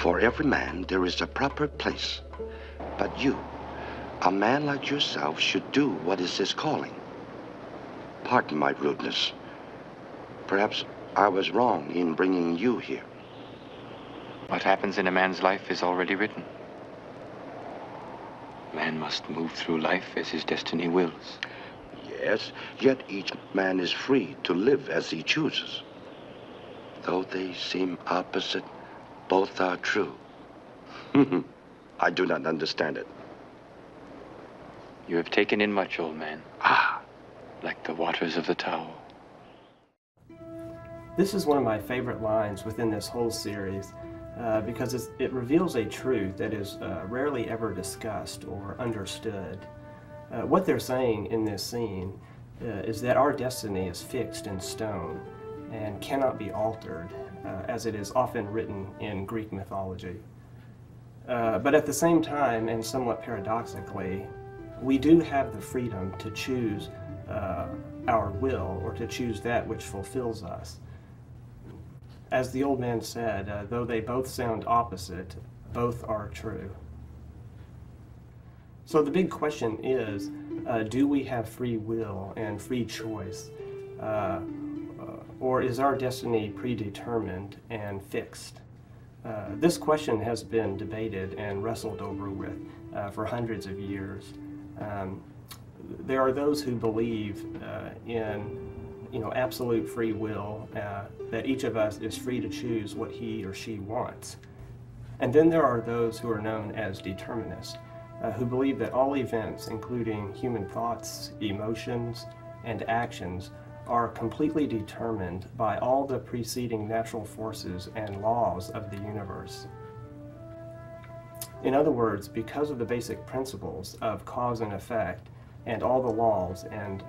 For every man, there is a proper place. But you, a man like yourself, should do what is his calling. Pardon my rudeness. Perhaps I was wrong in bringing you here. What happens in a man's life is already written. Man must move through life as his destiny wills. Yes, yet each man is free to live as he chooses. Though they seem opposite, both are true. I do not understand it. You have taken in much, old man. Ah. Like the waters of the Tao. This is one of my favorite lines within this whole series because it reveals a truth that is rarely ever discussed or understood. What they're saying in this scene is that our destiny is fixed in stone and cannot be altered, as it is often written in Greek mythology. But at the same time, and somewhat paradoxically, we do have the freedom to choose our will, or to choose that which fulfills us. As the old man said, though they both sound opposite, both are true. So the big question is, do we have free will and free choice? Or is our destiny predetermined and fixed? This question has been debated and wrestled over with for hundreds of years. There are those who believe in absolute free will, that each of us is free to choose what he or she wants. And then there are those who are known as determinists, who believe that all events, including human thoughts, emotions, and actions, are completely determined by all the preceding natural forces and laws of the universe. In other words, because of the basic principles of cause and effect, and all the laws and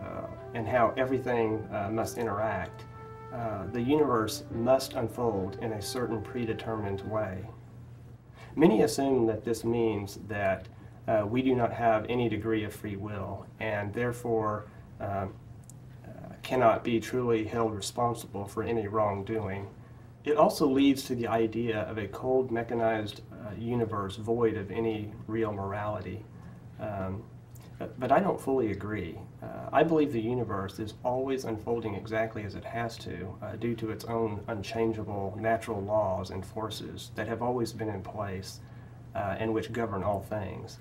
how everything must interact, the universe must unfold in a certain predetermined way. Many assume that this means that we do not have any degree of free will, and therefore cannot be truly held responsible for any wrongdoing. It also leads to the idea of a cold, mechanized universe void of any real morality. But I don't fully agree. I believe the universe is always unfolding exactly as it has to, due to its own unchangeable natural laws and forces that have always been in place and which govern all things.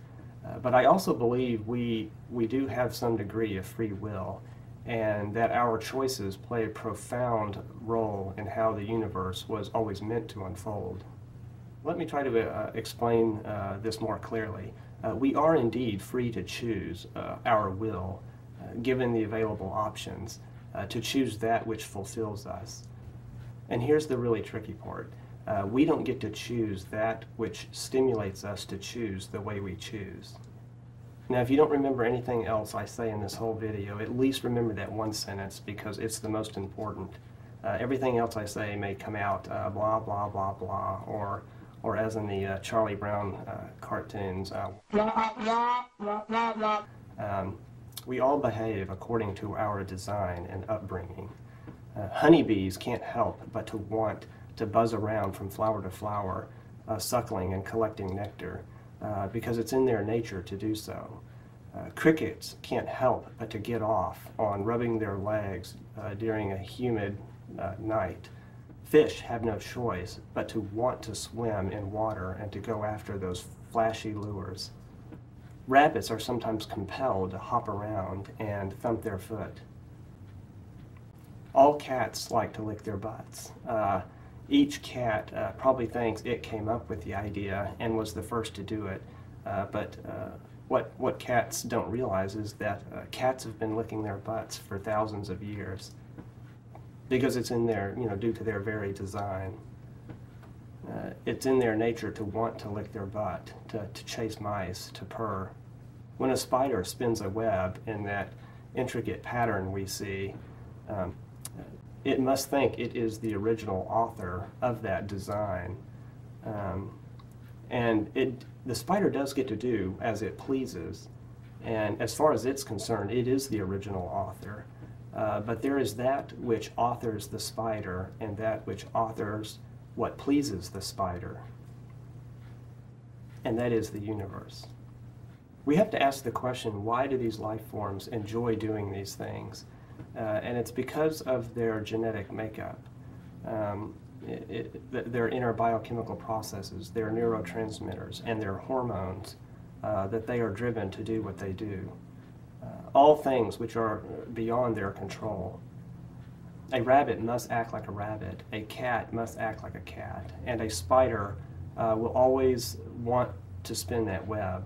But I also believe we do have some degree of free will, and that our choices play a profound role in how the universe was always meant to unfold. Let me try to explain this more clearly. We are indeed free to choose our will, given the available options, to choose that which fulfills us. And here's the really tricky part. We don't get to choose that which stimulates us to choose the way we choose. Now, if you don't remember anything else I say in this whole video, at least remember that one sentence, because it's the most important. Everything else I say may come out blah, blah, blah, blah, or as in the Charlie Brown cartoons, we all behave according to our design and upbringing. Honeybees can't help but to want to buzz around from flower to flower, suckling and collecting nectar, because it's in their nature to do so. Crickets can't help but to get off on rubbing their legs during a humid night. Fish have no choice but to want to swim in water and to go after those flashy lures. Rabbits are sometimes compelled to hop around and thump their foot. All cats like to lick their butts. Each cat probably thinks it came up with the idea and was the first to do it, but what cats don't realize is that cats have been licking their butts for thousands of years, because it's in their, due to their very design. It's in their nature to want to lick their butt, to chase mice, to purr. When a spider spins a web in that intricate pattern we see, it must think it is the original author of that design. And the spider does get to do as it pleases, and as far as it's concerned, it is the original author. But there is that which authors the spider, and that which authors what pleases the spider. and that is the universe. We have to ask the question, why do these life forms enjoy doing these things? And it's because of their genetic makeup, their inner biochemical processes, their neurotransmitters, and their hormones that they are driven to do what they do. All things which are beyond their control. A rabbit must act like a rabbit, a cat must act like a cat, and a spider will always want to spin that web.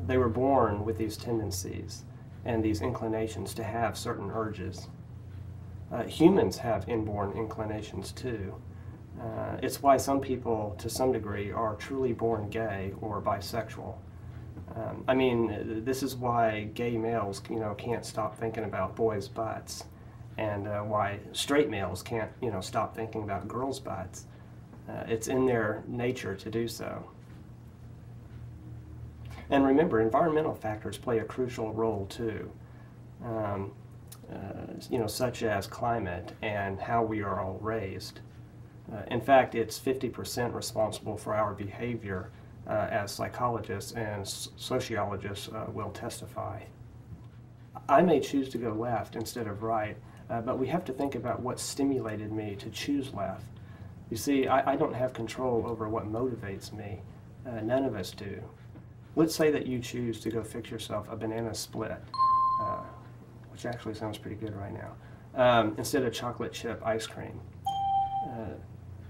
They were born with these tendencies and these inclinations to have certain urges. Humans have inborn inclinations too. It's why some people, to some degree, are truly born gay or bisexual. I mean, this is why gay males, can't stop thinking about boys' butts, and why straight males can't, stop thinking about girls' butts. It's in their nature to do so. And remember, environmental factors play a crucial role too, such as climate and how we are all raised. In fact, it's 50% responsible for our behavior, as psychologists and sociologists will testify. I may choose to go left instead of right, but we have to think about what stimulated me to choose left. You see, I don't have control over what motivates me. None of us do. Let's say that you choose to go fix yourself a banana split, which actually sounds pretty good right now, instead of chocolate chip ice cream.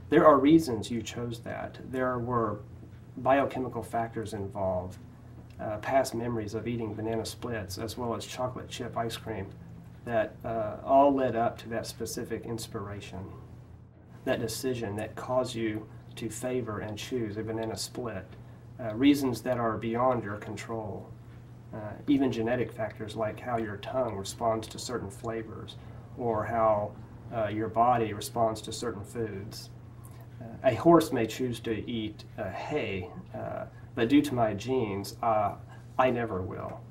There are reasons you chose that. There were biochemical factors involved, past memories of eating banana splits as well as chocolate chip ice cream that all led up to that specific inspiration, that decision that caused you to favor and choose a banana split. Reasons that are beyond your control. Even genetic factors like how your tongue responds to certain flavors or how your body responds to certain foods. A horse may choose to eat hay, but due to my genes, I never will.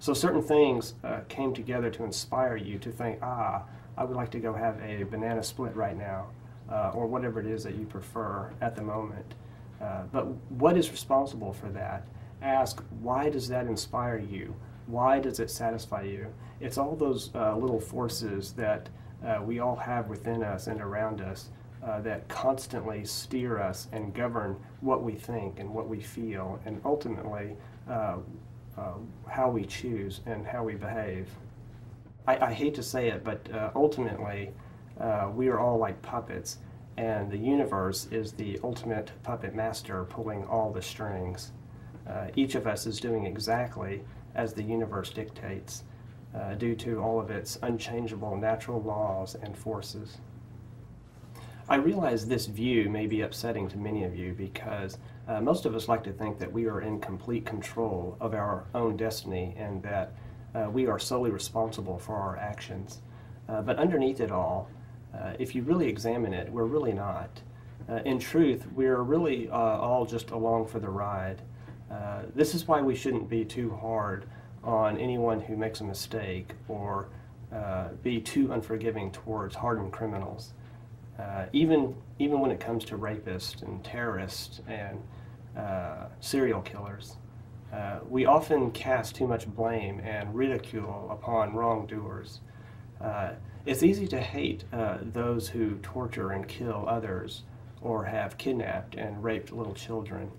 So certain things came together to inspire you to think, I would like to go have a banana split right now, or whatever it is that you prefer at the moment. But what is responsible for that? Ask, why does that inspire you? Why does it satisfy you? It's all those little forces that we all have within us and around us that constantly steer us and govern what we think and what we feel, and ultimately how we choose and how we behave. I hate to say it, but ultimately we are all like puppets, and the universe is the ultimate puppet master pulling all the strings. Each of us is doing exactly as the universe dictates due to all of its unchangeable natural laws and forces. I realize this view may be upsetting to many of you because most of us like to think that we are in complete control of our own destiny and that we are solely responsible for our actions. But underneath it all, if you really examine it, we're really not. In truth, we're really all just along for the ride. This is why we shouldn't be too hard on anyone who makes a mistake or be too unforgiving towards hardened criminals. Even when it comes to rapists and terrorists and serial killers, we often cast too much blame and ridicule upon wrongdoers. It's easy to hate those who torture and kill others or have kidnapped and raped little children.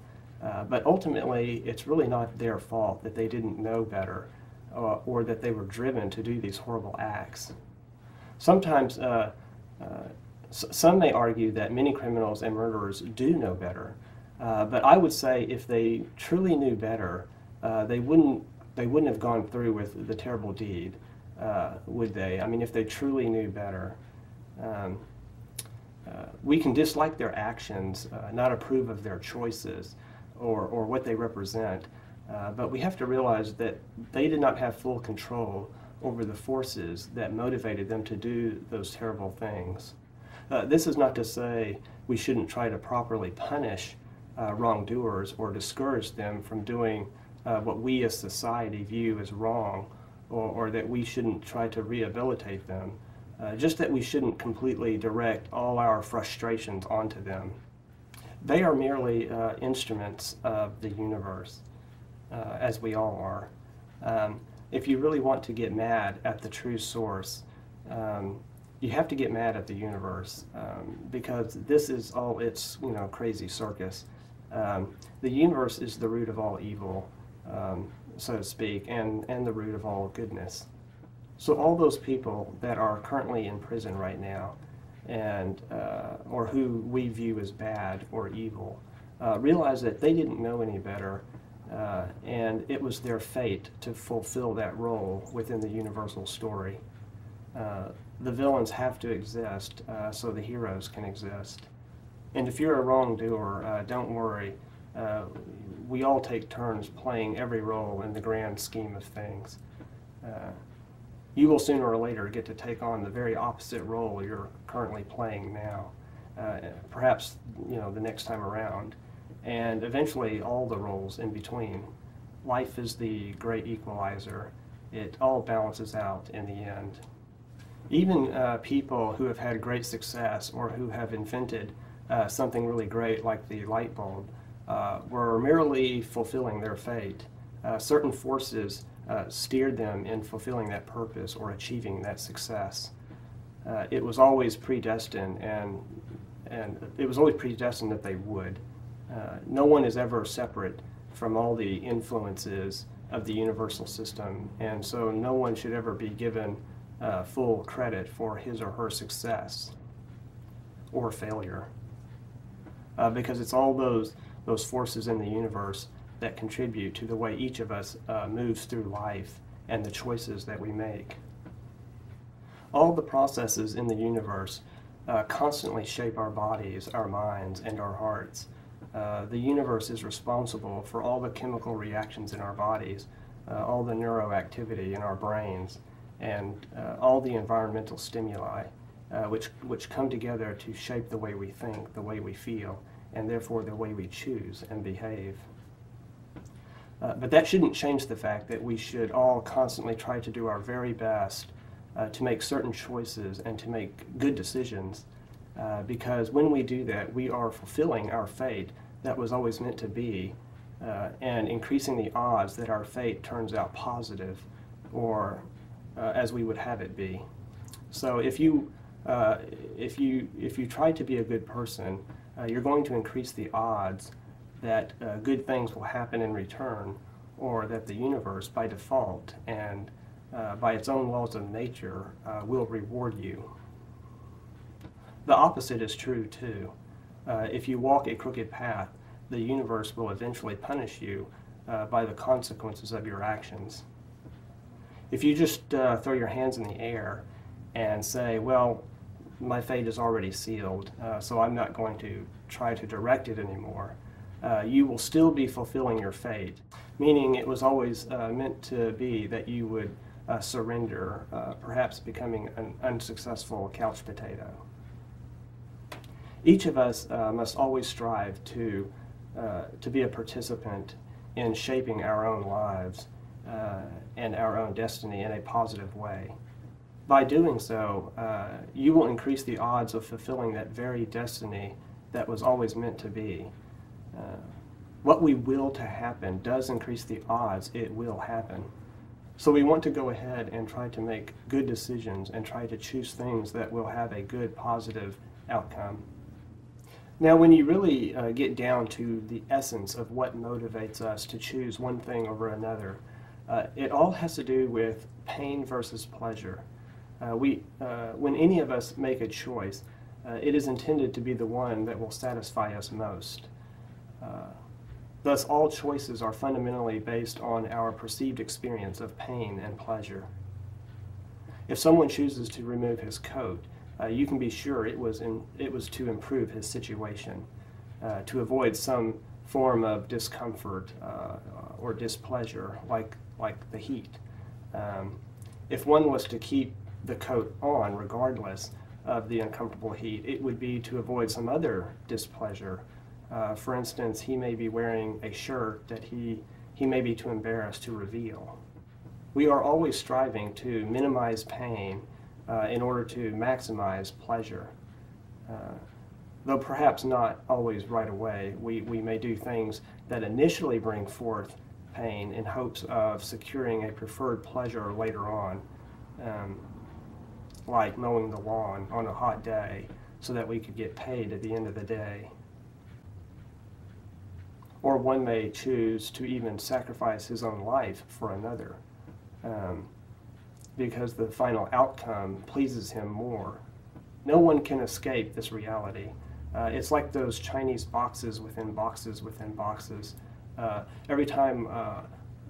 But ultimately, it's really not their fault that they didn't know better or that they were driven to do these horrible acts. Sometimes some may argue that many criminals and murderers do know better, but I would say if they truly knew better, they wouldn't have gone through with the terrible deed, would they? I mean, if they truly knew better. We can dislike their actions, not approve of their choices or what they represent, but we have to realize that they did not have full control over the forces that motivated them to do those terrible things. This is not to say we shouldn't try to properly punish wrongdoers or discourage them from doing what we as society view as wrong, or that we shouldn't try to rehabilitate them. Just that we shouldn't completely direct all our frustrations onto them. They are merely instruments of the universe, as we all are. If you really want to get mad at the true source, you have to get mad at the universe, because this is all its crazy circus. The universe is the root of all evil, so to speak, and the root of all goodness. So all those people that are currently in prison right now, and or who we view as bad or evil, realize that they didn't know any better, and it was their fate to fulfill that role within the universal story. The villains have to exist so the heroes can exist. And if you're a wrongdoer, don't worry. We all take turns playing every role in the grand scheme of things. You will sooner or later get to take on the very opposite role you're currently playing now, perhaps the next time around, and eventually all the roles in between. Life is the great equalizer. It all balances out in the end. Even people who have had great success or who have invented something really great like the light bulb were merely fulfilling their fate. Certain forces steered them in fulfilling that purpose or achieving that success. It was always predestined, and it was always predestined that they would. No one is ever separate from all the influences of the universal system, and so no one should ever be given full credit for his or her success or failure, because it's all those forces in the universe that contribute to the way each of us moves through life and the choices that we make. All the processes in the universe constantly shape our bodies, our minds, and our hearts. The universe is responsible for all the chemical reactions in our bodies, all the neuroactivity in our brains, and all the environmental stimuli which come together to shape the way we think, the way we feel, and therefore the way we choose and behave. But that shouldn't change the fact that we should all constantly try to do our very best to make certain choices and to make good decisions, because when we do that, we are fulfilling our fate that was always meant to be, and increasing the odds that our fate turns out positive, or as we would have it be. So if you try to be a good person, you're going to increase the odds that good things will happen in return, or that the universe by default and by its own laws of nature will reward you. The opposite is true too. If you walk a crooked path, the universe will eventually punish you by the consequences of your actions. If you just throw your hands in the air and say, well, my fate is already sealed, so I'm not going to try to direct it anymore, you will still be fulfilling your fate, meaning it was always meant to be that you would surrender, perhaps becoming an unsuccessful couch potato. Each of us must always strive to be a participant in shaping our own lives and our own destiny in a positive way. By doing so, you will increase the odds of fulfilling that very destiny that was always meant to be. What we will to happen does increase the odds it will happen. So we want to go ahead and try to make good decisions and try to choose things that will have a good, positive outcome. Now, when you really get down to the essence of what motivates us to choose one thing over another, it all has to do with pain versus pleasure. When any of us make a choice, it is intended to be the one that will satisfy us most. Thus, all choices are fundamentally based on our perceived experience of pain and pleasure. If someone chooses to remove his coat, you can be sure it was to improve his situation, to avoid some form of discomfort or displeasure, like the heat. If one was to keep the coat on regardless of the uncomfortable heat, it would be to avoid some other displeasure. For instance, he may be wearing a shirt that he may be too embarrassed to reveal. We are always striving to minimize pain in order to maximize pleasure. though perhaps not always right away. We may do things that initially bring forth pain in hopes of securing a preferred pleasure later on, like mowing the lawn on a hot day so that we could get paid at the end of the day. Or one may choose to even sacrifice his own life for another, because the final outcome pleases him more. No one can escape this reality. It's like those Chinese boxes within boxes within boxes. Every time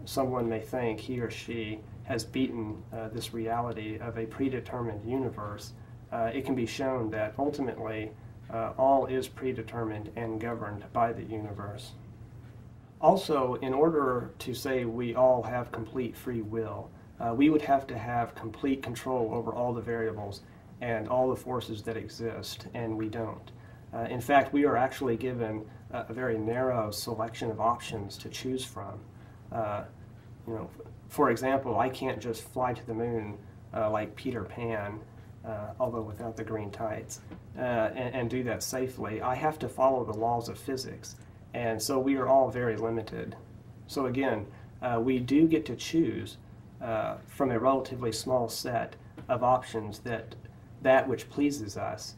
someone may think he or she has beaten this reality of a predetermined universe, it can be shown that ultimately all is predetermined and governed by the universe. Also, in order to say we all have complete free will, we would have to have complete control over all the variables and all the forces that exist, and we don't. In fact, we are actually given a very narrow selection of options to choose from. For example, I can't just fly to the moon like Peter Pan, although without the green tights, and do that safely. I have to follow the laws of physics, and so we are all very limited. So again, we do get to choose from a relatively small set of options that which pleases us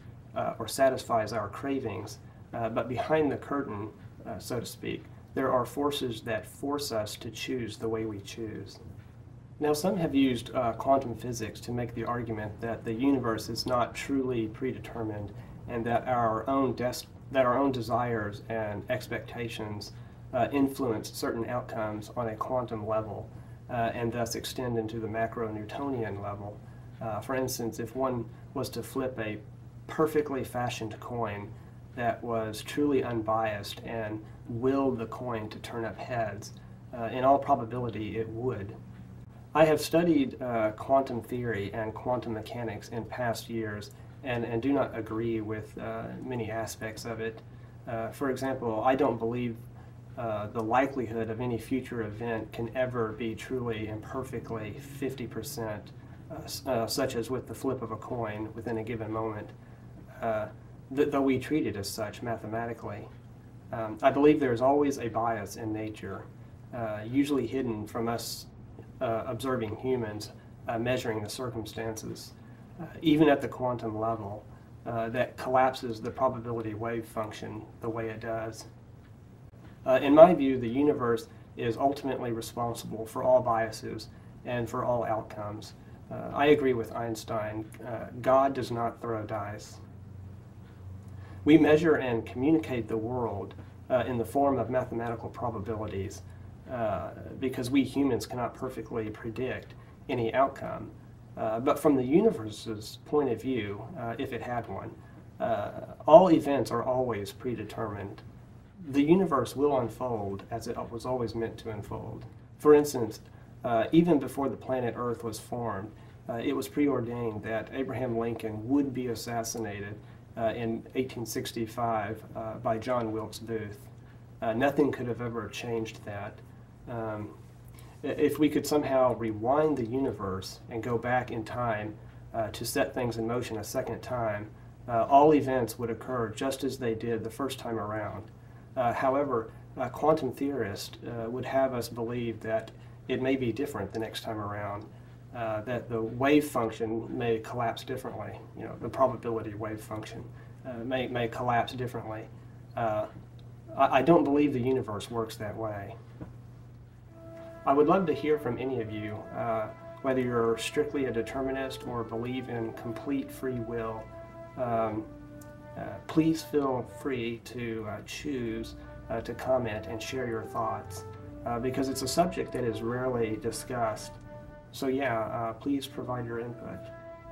or satisfies our cravings, but behind the curtain, so to speak, there are forces that force us to choose the way we choose. Now, some have used quantum physics to make the argument that the universe is not truly predetermined, and that our own desires and expectations influence certain outcomes on a quantum level, and thus extend into the macro-Newtonian level. For instance, if one was to flip a perfectly fashioned coin that was truly unbiased and willed the coin to turn up heads, in all probability it would. I have studied quantum theory and quantum mechanics in past years and do not agree with many aspects of it. For example, I don't believe the likelihood of any future event can ever be truly and perfectly 50%, such as with the flip of a coin within a given moment, though we treat it as such mathematically. I believe there is always a bias in nature, usually hidden from us observing humans measuring the circumstances, even at the quantum level, that collapses the probability wave function the way it does. In my view, the universe is ultimately responsible for all biases and for all outcomes. I agree with Einstein. God does not throw dice. We measure and communicate the world in the form of mathematical probabilities because we humans cannot perfectly predict any outcome. But from the universe's point of view, if it had one, all events are always predetermined. The universe will unfold as it was always meant to unfold. For instance, even before the planet Earth was formed, it was preordained that Abraham Lincoln would be assassinated in 1865 by John Wilkes Booth. Nothing could have ever changed that. If we could somehow rewind the universe and go back in time to set things in motion a second time, all events would occur just as they did the first time around. However, quantum theorists would have us believe that it may be different the next time around, that the wave function may collapse differently. The probability wave function may collapse differently. I don't believe the universe works that way. I would love to hear from any of you, whether you're strictly a determinist or believe in complete free will. Please feel free to choose to comment and share your thoughts, because it's a subject that is rarely discussed. So yeah, please provide your input.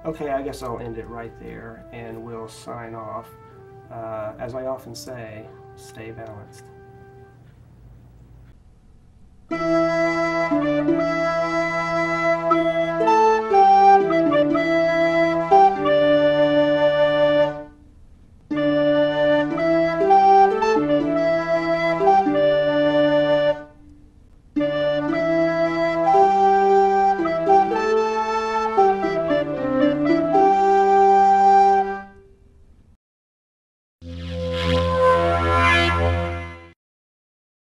Okay, I guess I'll end it right there and we'll sign off. As I often say, stay balanced.